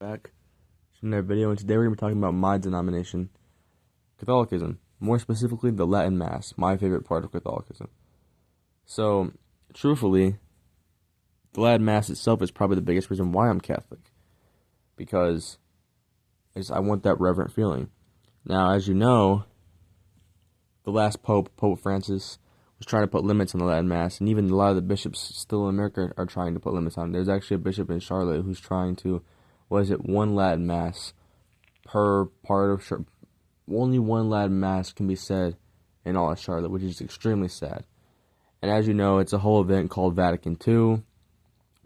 Back to another video, and today we're going to be talking about my denomination, Catholicism. More specifically, the Latin Mass, my favorite part of Catholicism. So, truthfully, the Latin Mass itself is probably the biggest reason why I'm Catholic, because I want that reverent feeling. Now, as you know, the last Pope, Pope Francis, was trying to put limits on the Latin Mass, and even a lot of the bishops still in America are trying to put limits on it. There's actually a bishop in Charlotte who's trying to, one Latin Mass per part of Charlotte. Only one Latin Mass can be said in all of Charlotte, which is extremely sad. And as you know, it's a whole event called Vatican II,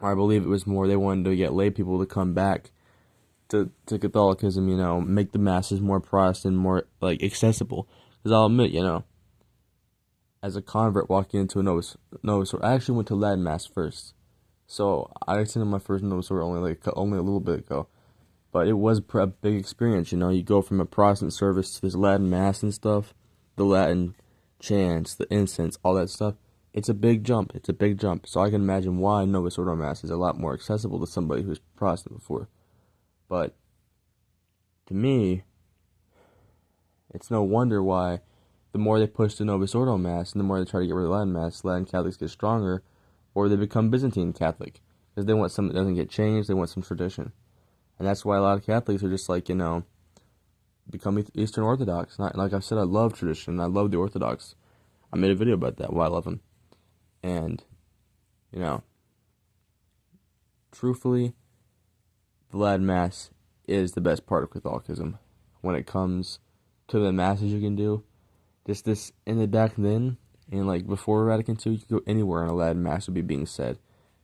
or I believe it was more, they wanted to get lay people to come back to Catholicism, make the masses more Protestant, more, accessible. Because I'll admit, as a convert walking into a Novus Ordo, I actually went to Latin Mass first. So I attended my first Novus Ordo only a little bit ago. But it was a big experience, you go from a Protestant service to this Latin Mass and stuff, the Latin chants, the incense, all that stuff. It's a big jump. So I can imagine why Novus Ordo Mass is a lot more accessible to somebody who's Protestant before. But to me, it's no wonder why the more they push the Novus Ordo Mass and the more they try to get rid of Latin Mass, Latin Catholics get stronger, or they become Byzantine Catholic. Because they want something that doesn't get changed, they want some tradition. And that's why a lot of Catholics are just become Eastern Orthodox. And like I said, I love tradition, I love the Orthodox. I made a video about that, why I love them. And, truthfully, the Latin Mass is the best part of Catholicism. When it comes to the masses you can do, just this, in the back then, and before Vatican II, you could go anywhere and a Latin Mass would be being said.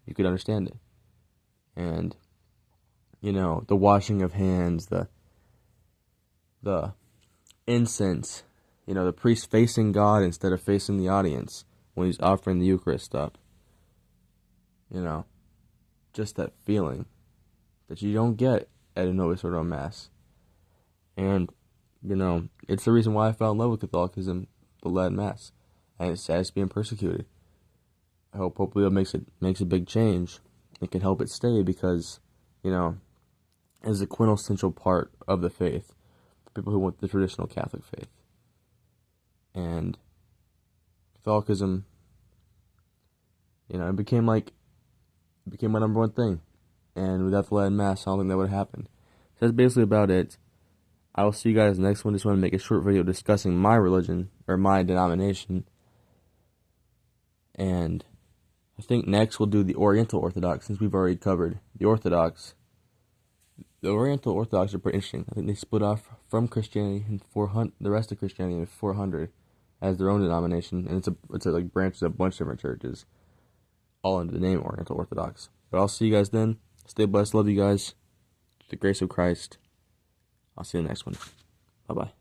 You could understand it. And, the washing of hands, the incense, the priest facing God instead of facing the audience when he's offering the Eucharist up. Just that feeling that you don't get at a Novus Ordo Mass. And, it's the reason why I fell in love with Catholicism, the Latin Mass. And it's sad it's being persecuted. I hope hopefully it makes a big change. It can help it stay because, is a quintessential part of the faith for people who want the traditional Catholic faith. And Catholicism, it became my number one thing. And without the Latin Mass, I don't think that would have happened. So that's basically about it. I will see you guys next one. Just want to make a short video discussing my religion, or my denomination. And I think next we'll do the Oriental Orthodox, since we've already covered the Orthodox. The Oriental Orthodox are pretty interesting. I think they split off from Christianity in 400, the rest of Christianity in 400 as their own denomination, and it's a branches of a bunch of different churches, all under the name Oriental Orthodox. But I'll see you guys then. Stay blessed. Love you guys. To the grace of Christ. I'll see you in the next one. Bye-bye.